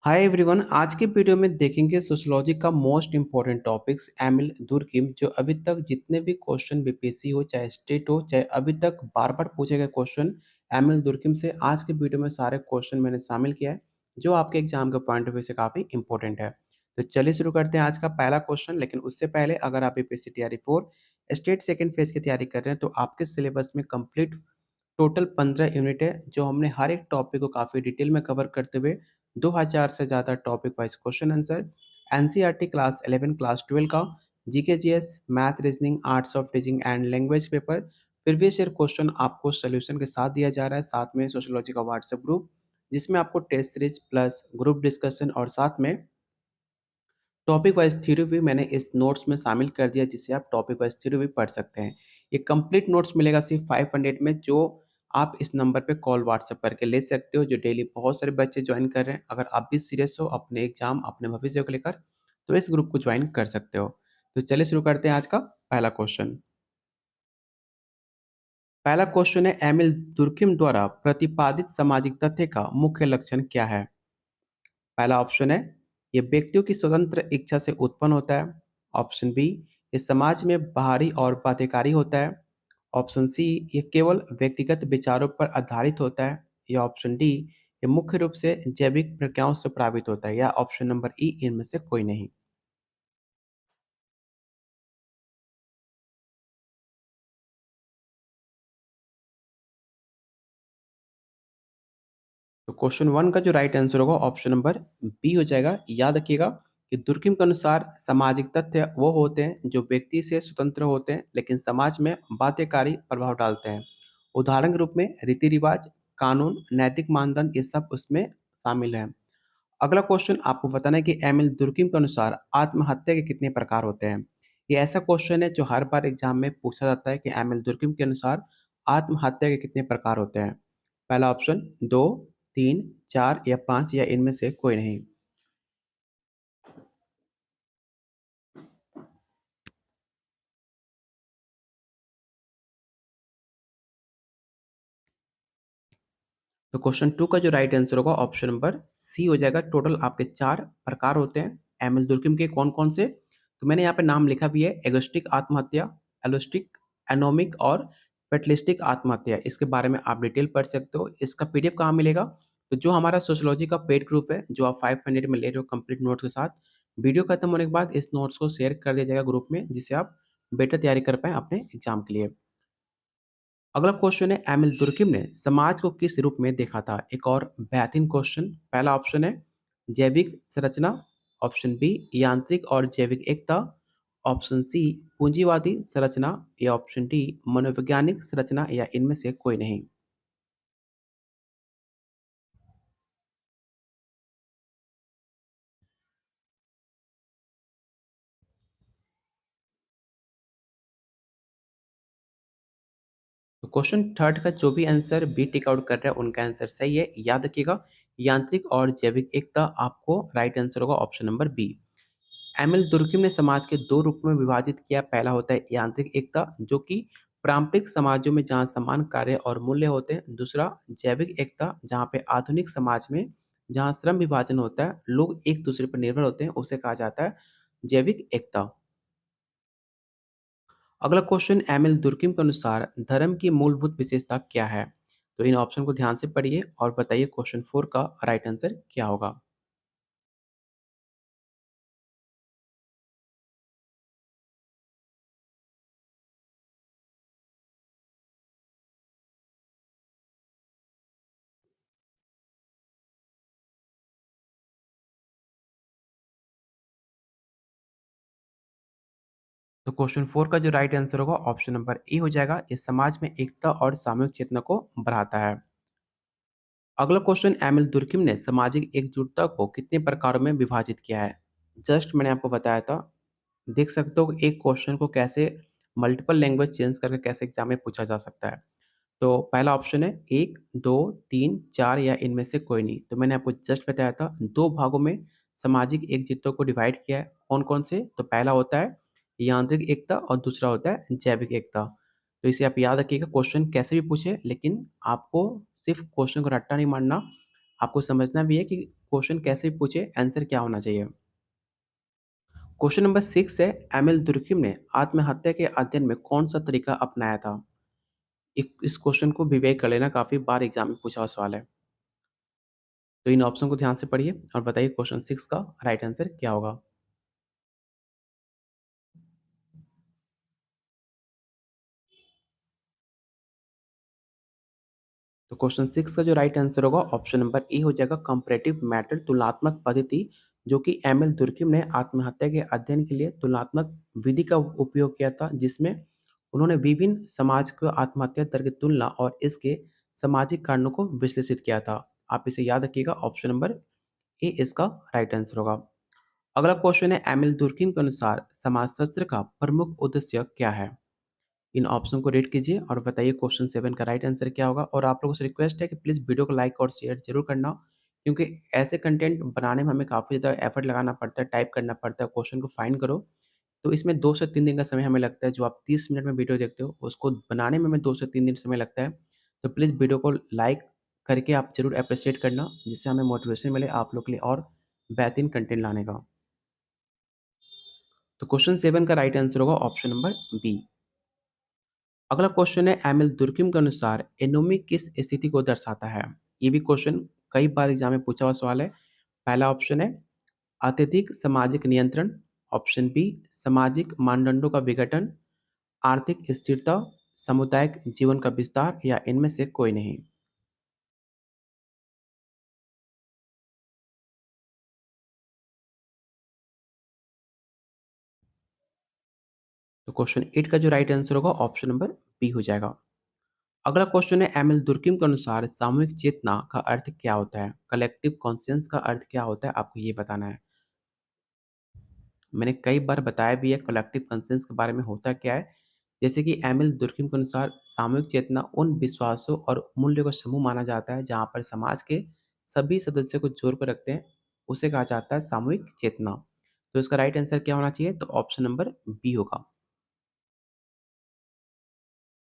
Hi everyone. आज के video में देखेंगे सोशियोलॉजी का मोस्ट इम्पॉर्टेंट टॉपिक्स एमिल दुर्किम, जो अभी तक जितने भी क्वेश्चन बीपीएससी हो चाहे स्टेट हो चाहे अभी तक बार बार पूछे गए क्वेश्चन एमिल दुर्किम से आज के वीडियो में सारे क्वेश्चन मैंने शामिल किया है जो आपके एग्जाम के पॉइंट ऑफ व्यू से काफी इंपॉर्टेंट है। तो चलिए शुरू करते हैं आज का पहला क्वेश्चन। लेकिन उससे पहले अगर आप बीपीएससी तैयारी 4 स्टेट सेकंड फेज की तैयारी कर रहे हैं तो आपके सिलेबस में कंप्लीट टोटल 15 यूनिट है, जो हमने हर एक टॉपिक को काफ़ी डिटेल में कवर करते हुए 2000 से ज़्यादा topic wise question answer, NCERT class 11 class 12 का GK GS math reasoning arts of teaching and language paper previous year question आपको सोल्यूशन के साथ दिया जा रहा है। साथ में सोशियोलॉजी का व्हाट्सएप ग्रुप जिसमें आपको test series plus group discussion और साथ में टॉपिक वाइज थ्योरी भी मैंने इस नोट्स में शामिल कर दिया, जिससे आप टॉपिक वाइज थ्योरी भी पढ़ सकते हैं। ये कंप्लीट नोट्स मिलेगा सिर्फ 500 में, जो आप इस नंबर पे कॉल व्हाट्सएप करके ले सकते हो। जो डेली बहुत सारे बच्चे ज्वाइन कर रहे हैं, अगर आप भी सीरियस हो अपने एग्जाम अपने भविष्य को लेकर तो इस ग्रुप को ज्वाइन कर सकते हो। तो चलिए शुरू करते हैं आज का पहला क्वेश्चन। पहला क्वेश्चन है, एमिल दुर्किम द्वारा प्रतिपादित सामाजिक तथ्य का मुख्य लक्षण क्या है? पहला ऑप्शन है, ये व्यक्तियों की स्वतंत्र इच्छा से उत्पन्न होता है। ऑप्शन बी, ये समाज में बाहरी और बाध्यकारी होता है। ऑप्शन सी, ये केवल व्यक्तिगत विचारों पर आधारित होता है। या ऑप्शन डी, ये मुख्य रूप से जैविक प्रक्रियाओं से प्रभावित होता है। या ऑप्शन नंबर ई, इनमें से कोई नहीं। तो क्वेश्चन वन का जो राइट आंसर होगा ऑप्शन नंबर बी हो जाएगा। याद रखिएगा कि दुर्किम के अनुसार सामाजिक तथ्य वो होते हैं जो व्यक्ति से स्वतंत्र होते हैं लेकिन समाज में बाध्यकारी प्रभाव डालते हैं। उदाहरण के रूप में रीति रिवाज, कानून, नैतिक मानदंड, ये सब उसमें शामिल है। अगला क्वेश्चन आपको बताना है कि एमिल दुर्किम के अनुसार आत्महत्या के कितने प्रकार होते हैं। ये ऐसा क्वेश्चन है जो हर बार एग्जाम में पूछा जाता है कि एमिल दुर्किम के अनुसार आत्महत्या के कितने प्रकार होते हैं। पहला ऑप्शन दो, तीन, चार या पांच, या इनमें से कोई नहीं। तो क्वेश्चन टू का जो राइट आंसर होगा ऑप्शन नंबर सी हो जाएगा। टोटल आपके चार प्रकार होते हैं एमिल दुर्किम के। कौन कौन से? तो मैंने यहाँ पे नाम लिखा भी है, एगोस्टिक आत्महत्या, एलोस्टिक, एनोमिक और फेटलिस्टिक आत्महत्या। इसके बारे में आप डिटेल पढ़ सकते हो। इसका पीडीएफ कहाँ मिलेगा? तो जो हमारा सोशियोलॉजी का पेड ग्रुप है, जो आप 500 में ले रहे हो कंप्लीट नोट्स के साथ, वीडियो खत्म होने के बाद इस नोट्स को शेयर कर दिया जाएगा ग्रुप में, जिससे आप बेटर तैयारी कर पाए अपने एग्जाम के लिए। अगला क्वेश्चन है, एमिल दुर्किम ने समाज को किस रूप में देखा था? एक और बेहतरीन क्वेश्चन। पहला ऑप्शन है जैविक संरचना, ऑप्शन बी यांत्रिक और जैविक एकता, ऑप्शन सी पूंजीवादी संरचना, या ऑप्शन डी मनोवैज्ञानिक संरचना, या इनमें से कोई नहीं। तो क्वेश्चन थर्ड का जो भी आंसर बी टिक आउट कर रहा है उनका आंसर सही है। याद रखिएगा, यांत्रिक और जैविक एकता आपको राइट आंसर होगा ऑप्शन नंबर बी। एमिल दुर्किम ने समाज के दो रूपों में विभाजित किया। पहला होता है यांत्रिक एकता, जो कि पारंपरिक समाजों में जहाँ समान कार्य और मूल्य होते हैं। दूसरा जैविक एकता, जहाँ पे आधुनिक समाज में जहाँ श्रम विभाजन होता है, लोग एक दूसरे पर निर्भर होते हैं, उसे कहा जाता है जैविक एकता। अगला क्वेश्चन, एमिल दुर्किम के अनुसार धर्म की मूलभूत विशेषता क्या है? तो इन ऑप्शन को ध्यान से पढ़िए और बताइए क्वेश्चन फोर का राइट आंसर क्या होगा। तो क्वेश्चन फोर का जो राइट आंसर होगा ऑप्शन नंबर ए हो जाएगा। ये समाज में एकता और सामूहिक चेतना को बढ़ाता है। अगला क्वेश्चन, एमिल दुर्किम ने सामाजिक एकजुटता को कितने प्रकारों में विभाजित किया है? जस्ट मैंने आपको बताया था। देख सकते हो एक क्वेश्चन को कैसे मल्टीपल लैंग्वेज चेंज करके कैसे एग्जाम में पूछा जा सकता है। तो पहला ऑप्शन है एक, दो, तीन, चार, या इनमें से कोई नहीं। तो मैंने आपको जस्ट बताया था दो भागों में सामाजिक एकजुटता को डिवाइड किया है। कौन कौन से? तो पहला होता है यांत्रिक एकता और दूसरा होता है जैविक एकता। तो इसे आप याद रखिएगा, क्वेश्चन कैसे भी पूछे लेकिन आपको सिर्फ क्वेश्चन को रट्टा नहीं मारना, आपको समझना भी है कि क्वेश्चन कैसे भी पूछे, आंसर क्या होना चाहिए। क्वेश्चन नंबर 6 है, एमिल दुर्कheim ने आत्महत्या के अध्ययन में कौन-सा तरीका अपनाया था? इस क्वेश्चन को विवेक कर लेना, काफ़ी बार एग्ज़ाम में पूछा हुआ सवाल है। तो इन ऑप्शन को ध्यान से पढ़िए और बताइए क्वेश्चन 6 का राइट आंसर क्या होगा? तो क्वेश्चन 6 का जो राइट आंसर होगा ऑप्शन नंबर ए हो जाएगा, कंपैरेटिव मेथड तुलनात्मक पद्धति, जो कि एमिल दुर्कheim ने आत्महत्या के अध्ययन के लिए तुलनात्मक विधि का उपयोग किया था, जिसमें उन्होंने विभिन्न समाज को आत्महत्या दर की तुलना और इसके सामाजिक कारणों को विश्लेषित किया था। आप इसे याद रखिएगा, ऑप्शन नंबर ए इसका राइट आंसर होगा। अगला क्वेश्चन है, एमिल दुर्कheim के अनुसार समाजशास्त्र का प्रमुख उद्देश्य क्या है? इन ऑप्शन को रीड कीजिए और बताइए क्वेश्चन 7 का राइट आंसर क्या होगा। और आप लोगों से रिक्वेस्ट है कि प्लीज़ वीडियो को लाइक और शेयर ज़रूर करना, क्योंकि ऐसे कंटेंट बनाने में हमें काफ़ी ज़्यादा एफर्ट लगाना पड़ता है, टाइप करना पड़ता है, क्वेश्चन को फाइंड करो। तो इसमें 2 से 3 दिन का समय हमें लगता है, जो आप 30 मिनट में वीडियो देखते हो, उसको बनाने में हमें 2 से 3 दिन समय लगता है। तो प्लीज़ वीडियो को लाइक करके आप ज़रूर एप्रिशिएट करना, जिससे हमें मोटिवेशन मिले आप लोग के लिए और बेहतरीन कंटेंट लाने का। तो क्वेश्चन 7 का राइट आंसर होगा ऑप्शन नंबर बी। अगला क्वेश्चन है, एमिल दुर्कheim के अनुसार एनोमी किस स्थिति को दर्शाता है? ये भी क्वेश्चन कई बार एग्जाम में पूछा हुआ सवाल है। पहला ऑप्शन है अत्यधिक सामाजिक नियंत्रण, ऑप्शन बी सामाजिक मानदंडों का विघटन, आर्थिक स्थिरता, सामुदायिक जीवन का विस्तार या इनमें से कोई नहीं। तो क्वेश्चन 8 का जो राइट आंसर होगा ऑप्शन नंबर बी हो जाएगा। अगला क्वेश्चन है, एमिल दुर्कheim के अनुसार सामूहिक चेतना का अर्थ क्या होता है? कलेक्टिव कॉन्शियस का अर्थ क्या होता है? आपको ये बताना है। मैंने कई बार बताया भी है कलेक्टिव कंसेंस के बारे में होता क्या है। जैसे कि एमिल दुर्कheim के अनुसार सामूहिक चेतना उन विश्वासों और मूल्यों का समूह माना जाता है जहाँ पर समाज के सभी सदस्यों को जोड़ कर रखते हैं, उसे कहा जाता है सामूहिक चेतना। तो इसका राइट आंसर क्या होना चाहिए? तो ऑप्शन नंबर बी होगा।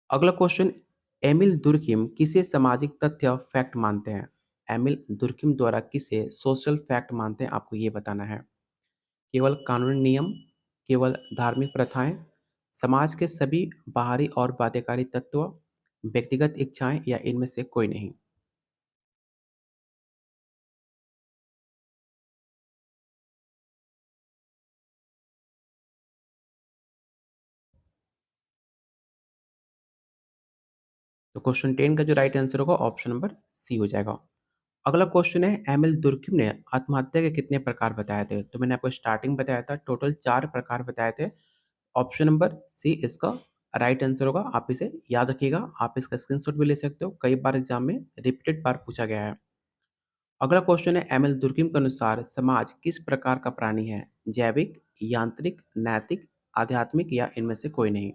अगला क्वेश्चन, एमिल दुर्कheim किसे सामाजिक तथ्य फैक्ट मानते हैं? एमिल दुर्कheim द्वारा किसे सोशल फैक्ट मानते हैं, आपको ये बताना है। केवल कानूनी नियम, केवल धार्मिक प्रथाएँ, समाज के सभी बाहरी और बाध्यकारी तत्व, व्यक्तिगत इच्छाएँ या इनमें से कोई नहीं। तो क्वेश्चन 10 का जो राइट आंसर होगा ऑप्शन नंबर सी हो जाएगा। अगला क्वेश्चन है, एमिल दुर्कheim ने आत्महत्या के कितने प्रकार बताए थे? तो मैंने आपको स्टार्टिंग बताया था, टोटल 4 प्रकार बताए थे। ऑप्शन नंबर सी इसका राइट आंसर होगा। आप इसे याद रखिएगा, आप इसका स्क्रीनशॉट भी ले सकते हो, कई बार एग्जाम में रिपीटेड बार पूछा गया है। अगला क्वेश्चन है, एमिल दुर्कheim के अनुसार समाज किस प्रकार का प्राणी है? जैविक, यांत्रिक, नैतिक, आध्यात्मिक या इनमें से कोई नहीं।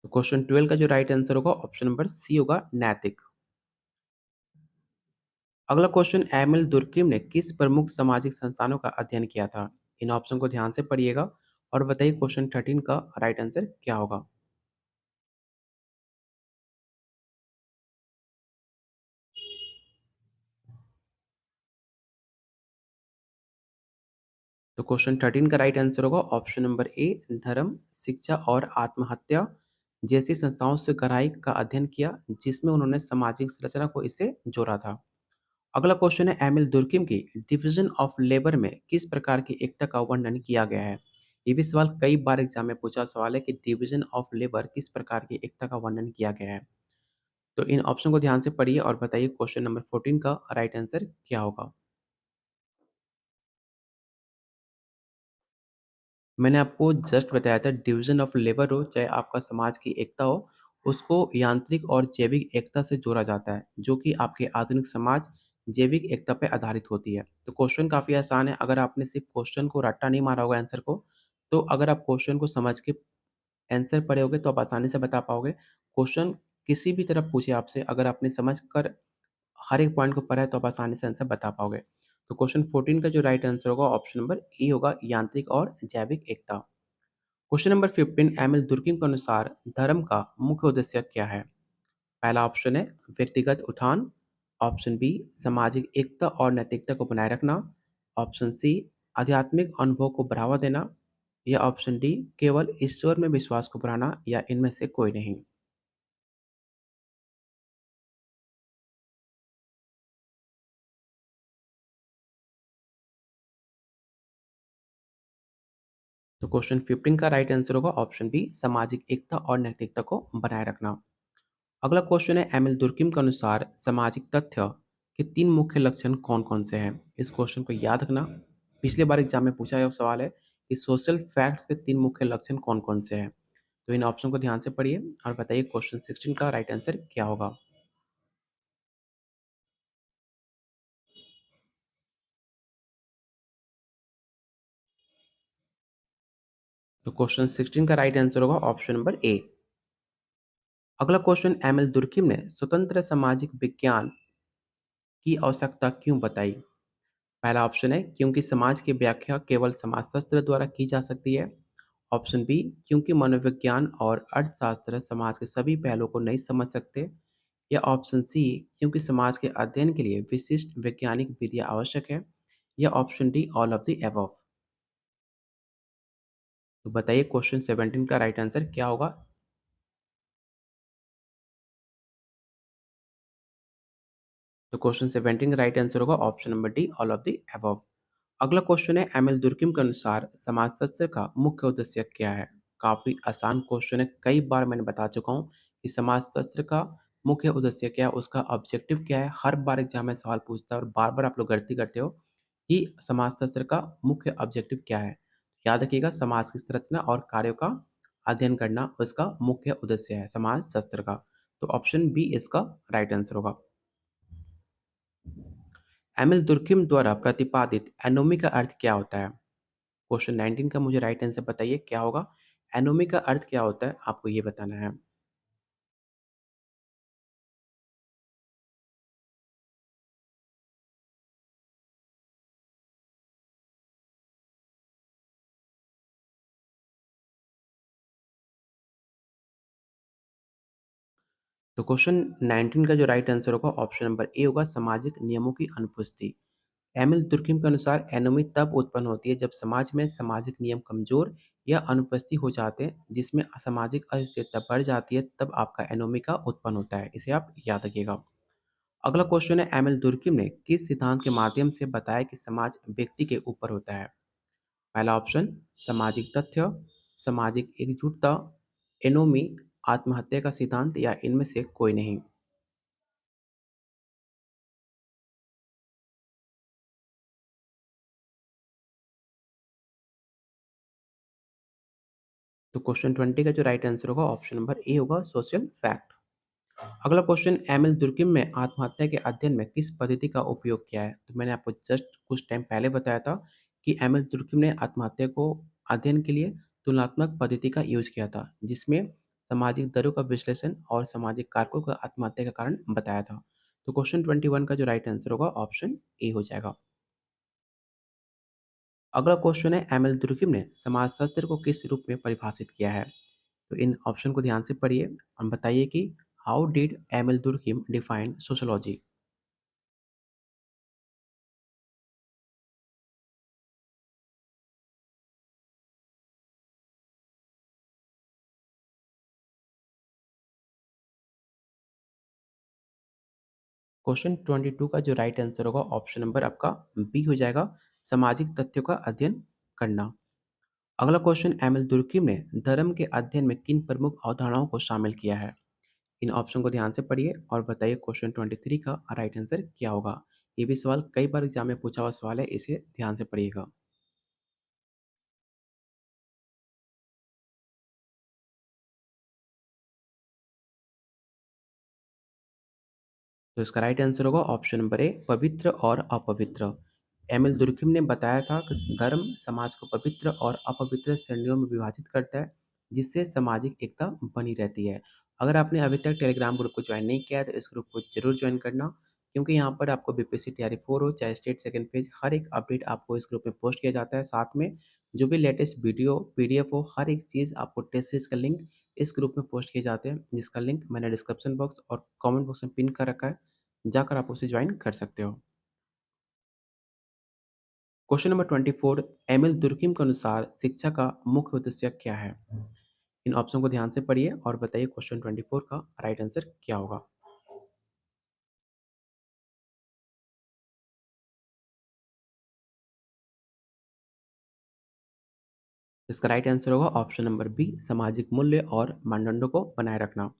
तो क्वेश्चन 12 का जो राइट आंसर होगा ऑप्शन नंबर सी होगा, नैतिक। अगला क्वेश्चन, एमिल दुर्कheim ने किस प्रमुख सामाजिक संस्थानों का अध्ययन किया था? इन ऑप्शन को ध्यान से पढ़िएगा और बताइए क्वेश्चन 13 का राइट आंसर क्या होगा। तो क्वेश्चन 13 का राइट आंसर होगा ऑप्शन नंबर ए, धर्म, शिक्षा और आत्महत्या जैसी संस्थाओं से गहराई का अध्ययन किया, जिसमें उन्होंने सामाजिक संरचना को इससे जोड़ा था। अगला क्वेश्चन है, एमिल दुर्कheim की डिवीजन ऑफ लेबर में किस प्रकार की एकता का वर्णन किया गया है? ये भी सवाल कई बार एग्जाम में पूछा सवाल है कि डिवीजन ऑफ लेबर किस प्रकार की एकता का वर्णन किया गया है। तो इन ऑप्शन को ध्यान से पढ़िए और बताइए क्वेश्चन नंबर 14 का राइट आंसर क्या होगा। मैंने आपको जस्ट बताया था, डिवीजन ऑफ लेबर हो चाहे आपका समाज की एकता हो, उसको यांत्रिक और जैविक एकता से जोड़ा जाता है, जो कि आपके आधुनिक समाज जैविक एकता पे आधारित होती है। तो क्वेश्चन काफ़ी आसान है, अगर आपने सिर्फ क्वेश्चन को रट्टा नहीं मारा होगा आंसर को, तो अगर आप क्वेश्चन को समझ के आंसर पढ़े होगे तो आप आसानी से बता पाओगे। क्वेश्चन किसी भी तरह पूछे आपसे, अगर आपने समझ कर हर एक पॉइंट को पढ़ा है तो आप आसानी से आंसर बता पाओगे। तो क्वेश्चन 14 का जो राइट आंसर होगा ऑप्शन नंबर ए होगा, यांत्रिक और जैविक एकता। क्वेश्चन नंबर 15, एमिल दुर्कheim के अनुसार धर्म का मुख्य उद्देश्य क्या है? पहला ऑप्शन है व्यक्तिगत उत्थान, ऑप्शन बी सामाजिक एकता और नैतिकता को बनाए रखना, ऑप्शन सी आध्यात्मिक अनुभव को बढ़ावा देना, या ऑप्शन डी केवल ईश्वर में विश्वास को बढ़ाना, या इनमें से कोई नहीं। तो क्वेश्चन 15 का राइट आंसर होगा ऑप्शन बी सामाजिक एकता और नैतिकता को बनाए रखना। अगला क्वेश्चन है एमिल दुर्कheim के अनुसार सामाजिक तथ्य के 3 मुख्य लक्षण कौन-कौन से हैं? इस क्वेश्चन को याद रखना। पिछले बार एग्जाम में पूछा गया सवाल है कि सोशल फैक्ट्स के 3 मुख्य लक्षण कौन-कौन से हैं? तो इन ऑप्शन को ध्यान से पढ़िए और बताइए क्वेश्चन 16 का राइट आंसर क्या होगा? तो क्वेश्चन 16 का राइट आंसर होगा ऑप्शन नंबर ए। अगला क्वेश्चन एमिल दुर्कheim ने स्वतंत्र सामाजिक विज्ञान की आवश्यकता क्यों बताई? पहला ऑप्शन है क्योंकि समाज की व्याख्या केवल समाजशास्त्र द्वारा की जा सकती है। ऑप्शन बी क्योंकि मनोविज्ञान और अर्थशास्त्र समाज के सभी पहलुओं को नहीं समझ सकते, या ऑप्शन सी क्योंकि समाज के अध्ययन के लिए विशिष्ट वैज्ञानिक विधियां आवश्यक है, या option D all of the above. तो बताइए क्वेश्चन 17 का राइट आंसर क्या होगा? तो क्वेश्चन 17 का राइट आंसर होगा option number D all of the above. अगला क्वेश्चन है एमिल दुर्कheim के अनुसार समाजशास्त्र का मुख्य उद्देश्य क्या है? काफी आसान क्वेश्चन है, कई बार मैंने बता चुका हूँ कि समाजशास्त्र का मुख्य उद्देश्य क्या है, उसका ऑब्जेक्टिव क्या है। हर बार एग्जाम में सवाल पूछता है और बार बार आप लोग गलती करते हो कि समाजशास्त्र का मुख्य ऑब्जेक्टिव क्या है। याद रखिएगा, समाज की संरचना और कार्यों का अध्ययन करना उसका मुख्य उद्देश्य है समाजशास्त्र का। तो ऑप्शन बी इसका राइट आंसर होगा। एमिल दुर्कheim द्वारा प्रतिपादित एनोमी का अर्थ क्या होता है? क्वेश्चन 19 का मुझे राइट आंसर बताइए क्या होगा? एनोमी का अर्थ क्या होता है? आपको ये बताना है। तो क्वेश्चन 19 का जो राइट आंसर होगा ऑप्शन नंबर ए होगा, सामाजिक नियमों की अनुपस्थिति। एमिल तुर्कहीम के अनुसार एनोमी तब उत्पन्न होती है जब समाज में सामाजिक नियम कमजोर या अनुपस्थित हो जाते हैं, जिसमें असामाजिक अस्थिरता बढ़ जाती है, तब आपका एनोमी का उत्पन्न होता है। इसे आप याद रखिएगा। अगला क्वेश्चन है एमिल दुर्कहीम ने किस सिद्धांत के माध्यम से बताया कि समाज व्यक्ति के ऊपर होता है? पहला ऑप्शन सामाजिक तथ्य, सामाजिक एकजुटता, एनोमी, आत्महत्या का सिद्धांत, या इनमें से कोई नहीं। तो क्वेश्चन 20 का जो राइट आंसर होगा ऑप्शन नंबर ए होगा, सोशल फैक्ट। अगला क्वेश्चन एमिल दुर्कheim में आत्महत्या के अध्ययन में किस पद्धति का उपयोग किया है? तो मैंने आपको जस्ट कुछ टाइम पहले बताया था कि एमिल दुर्कheim ने आत्महत्या को अध्ययन के लिए तुलनात्मक पद्धति का यूज किया था, जिसमें सामाजिक दरों का विश्लेषण और सामाजिक कारकों का आत्महत्या का कारण बताया था। तो क्वेश्चन 21 का जो राइट आंसर होगा ऑप्शन ए हो जाएगा। अगला क्वेश्चन है एमिल दुर्कheim ने समाजशास्त्र को किस रूप में परिभाषित किया है? तो इन ऑप्शन को ध्यान से पढ़िए और बताइए कि how did Emile Durkheim define sociology? Question 22 का जो राइट आंसर होगा ऑप्शन नंबर आपका बी हो जाएगा, सामाजिक तथ्यों का अध्ययन करना। अगला क्वेश्चन एमिल दुर्कheim ने धर्म के अध्ययन में किन प्रमुख अवधारणाओं को शामिल किया है? इन ऑप्शन को ध्यान से पढ़िए और बताइए क्वेश्चन 23 का राइट आंसर क्या होगा? ये भी सवाल कई बार एग्जाम में पूछा हुआ सवाल है, इसे ध्यान से पढ़िएगा। तो इसका राइट आंसर होगा ऑप्शन नंबर ए, पवित्र और अपवित्र। एमिल दुर्कheim ने बताया था कि धर्म समाज को पवित्र और अपवित्र श्रेणियों में विभाजित करता है, जिससे सामाजिक एकता बनी रहती है। अगर आपने अभी तक टेलीग्राम ग्रुप को ज्वाइन नहीं किया है तो इस ग्रुप को जरूर ज्वाइन करना। क्योंकि यहाँ पर आपको बीपीएससी तैयारी 4 हो, चाहे स्टेट सेकंड फेज, हर एक अपडेट आपको इस ग्रुप में पोस्ट किया जाता है। साथ में जो भी लेटेस्ट वीडियो, पीडीएफ हो, हर एक चीज़ आपको टेस्ट सीरीज का लिंक इस ग्रुप में पोस्ट किए जाते हैं, जिसका लिंक मैंने डिस्क्रिप्शन बॉक्स और कमेंट बॉक्स में पिन कर रखा है। जाकर आप उसे ज्वाइन कर सकते हो। क्वेश्चन नंबर 24, एमिल दुर्कheim के अनुसार शिक्षा का मुख्य उद्देश्य क्या है? इन ऑप्शन को ध्यान से पढ़िए और बताइए क्वेश्चन 24 का राइट आंसर क्या होगा? इसका राइट आंसर होगा ऑप्शन नंबर बी, सामाजिक मूल्य और मानदंडों को बनाए रखना।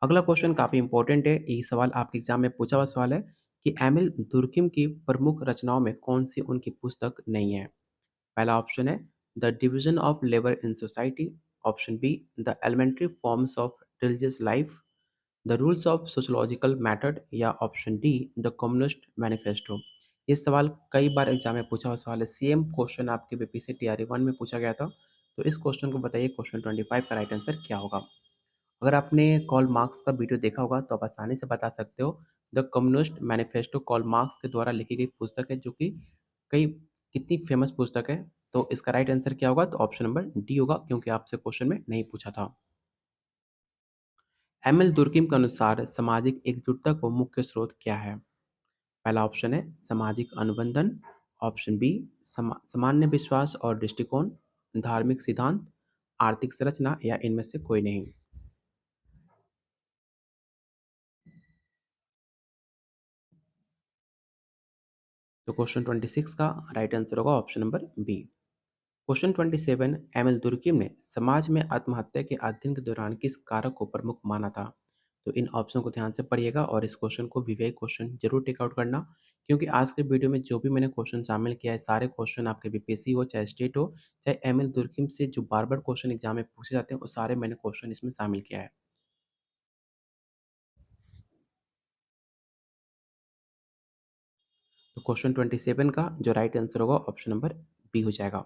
अगला क्वेश्चन काफ़ी इंपॉर्टेंट है। ये सवाल आपके एग्जाम में पूछा हुआ सवाल है कि एमिल दुर्कheim की प्रमुख रचनाओं में कौन सी उनकी पुस्तक नहीं है? पहला ऑप्शन है the division of labour in society, option B the elementary forms of religious life, the rules of sociological method, या option D the communist manifesto. ये सवाल कई बार एग्जाम में पूछा हुआ सवाल है। सेम क्वेश्चन आपके बीपीएससी टीआरई 1 में पूछा गया था। तो इस क्वेश्चन को बताइए क्वेश्चन 25 का राइट आंसर क्या होगा? अगर आपने कॉल मार्क्स का वीडियो देखा होगा तो आप आसानी से बता सकते हो। The communist manifesto call marks के द्वारा लिखी गई पुस्तक है, जो कि कई कितनी फेमस पुस्तक है। तो इसका राइट आंसर क्या होगा? तो ऑप्शन नंबर डी होगा, क्योंकि आपसे क्वेश्चन में नहीं पूछा था। एमिल दुर्कheim के अनुसार सामाजिक एकजुटता को मुख्य स्रोत क्या है? पहला ऑप्शन है सामाजिक अनुबंधन, ऑप्शन बी सामान्य विश्वास और दृष्टिकोण, धार्मिक सिद्धांत, आर्थिक संरचना, या इनमें से कोई नहीं। तो क्वेश्चन 26 का राइट आंसर होगा option number B. Question 27, Emile Durkheim ने समाज में आत्महत्या के अध्ययन के दौरान किस कारक को प्रमुख माना था? तो इन ऑप्शन को ध्यान से पढ़िएगा और इस क्वेश्चन को वीवीआई क्वेश्चन जरूर टेक आउट करना, क्योंकि आज के वीडियो में जो भी मैंने क्वेश्चन शामिल किया है, सारे क्वेश्चन आपके बीपीएससी हो, चाहे स्टेट हो, चाहे एमिल दुर्कheim से जो बार बार क्वेश्चन एग्जाम में पूछे जाते हैं, वो सारे मैंने क्वेश्चन इसमें शामिल किया है। तो क्वेश्चन 27 का जो राइट आंसर होगा ऑप्शन नंबर बी हो जाएगा।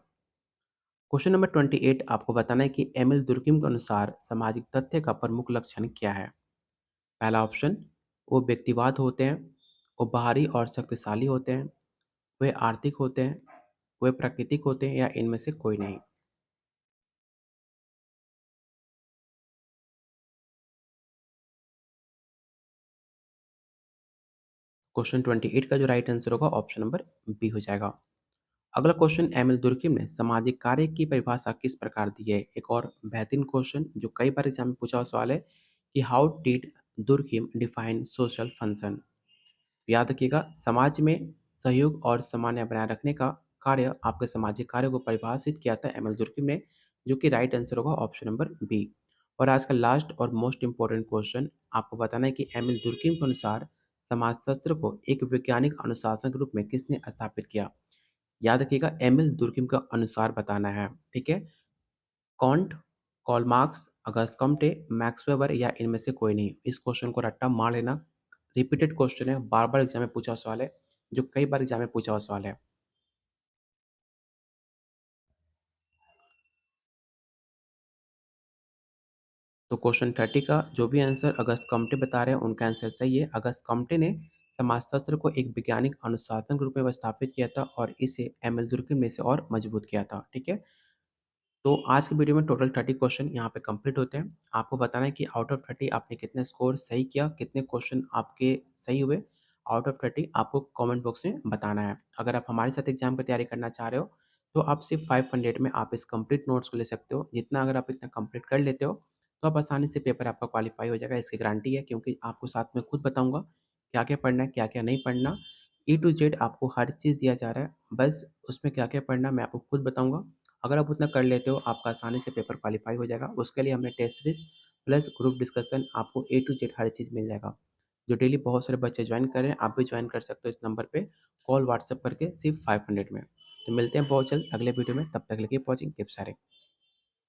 क्वेश्चन नंबर 28, आपको बताना है कि एमिल दुर्कheim के अनुसार सामाजिक तथ्य का प्रमुख लक्षण क्या है? पहला ऑप्शन, वो व्यक्तिवाद होते हैं, वो बाहरी और शक्तिशाली होते हैं, वे आर्थिक होते हैं, वे प्राकृतिक होते हैं, या इनमें से कोई नहीं। क्वेश्चन 28 का जो राइट आंसर होगा ऑप्शन नंबर बी हो जाएगा। अगला क्वेश्चन, एमिल दुर्कheim ने सामाजिक कार्य की परिभाषा किस प्रकार दी है? एक और बेहतरीन क्वेश्चन जो कई बार एग्जाम में पूछा हुआ सवाल है कि how did Durkheim define social function? याद रखिएगा, समाज में सहयोग और सामान्य बनाए रखने का कार्य, आपके सामाजिक कार्य को परिभाषित किया था एमिल दुर्कheim ने, जो कि राइट आंसर होगा ऑप्शन नंबर बी। और आज का लास्ट और मोस्ट इंपॉर्टेंट क्वेश्चन, आपको बताना है कि एमिल दुर्कheim के अनुसार समाजशास्त्र को एक वैज्ञानिक अनुशासन के रूप में किसने स्थापित किया? याद रखिएगा, एमिल दुर्कheim का अनुसार बताना है, ठीक है? Comte, Karl Marx, August Comte, Max Weber, या इनमें से कोई नहीं। इस क्वेश्चन को रट्टा मार लेना। रिपीटेड क्वेश्चन है, बार बार एग्जाम में पूछा हुआ सवाल है, जो कई बार एग्जाम में पूछा हुआ सवाल है। तो क्वेश्चन 30 का जो भी आंसर अगस्त कॉम्टे बता रहे हैं, उनका आंसर सही है। अगस्त कॉम्टे ने समाजशास्त्र को एक वैज्ञानिक अनुशासन के रूप में स्थापित किया था और इसे एमिल दुर्कheim ने इसे और मजबूत किया था, ठीक है? तो आज की वीडियो में टोटल 30 क्वेश्चन यहाँ पे कंप्लीट होते हैं। आपको बताना है कि आउट ऑफ 30 आपने कितने स्कोर सही किया, कितने क्वेश्चन आपके सही हुए। आउट ऑफ 30 आपको कमेंट बॉक्स में बताना है। अगर आप हमारे साथ एग्जाम की तैयारी करना चाह रहे हो, तो आप सिर्फ 500 में आप इस कंप्लीट नोट्स को ले सकते हो। जितना अगर आप इतना कंप्लीट कर लेते हो, तो आप आसानी से पेपर आपका क्वालिफाई हो जाएगा, इसकी गारंटी है, क्योंकि आपको साथ में खुद बताऊँगा क्या-क्या पढ़ना है, क्या-क्या नहीं पढ़ना। ए टू जेड आपको हर चीज़ दिया जा रहा है, बस उसमें क्या-क्या पढ़ना है मैं आपको खुद बताऊँगा। अगर आप उतना कर लेते हो, आपका आसानी से पेपर क्वालिफाई हो जाएगा। उसके लिए हमने test series plus group discussion, आपको ए टू जेड हर चीज़ मिल जाएगा। जो डेली बहुत सारे बच्चे ज्वाइन कर रहे हैं, आप भी ज्वाइन कर सकते हो इस नंबर पे कॉल व्हाट्सएप करके सिर्फ 500 में। तो मिलते हैं बहुत जल्द अगले वीडियो में, तब तक के लिए कीप वॉचिंग, कीप शेयरिंग।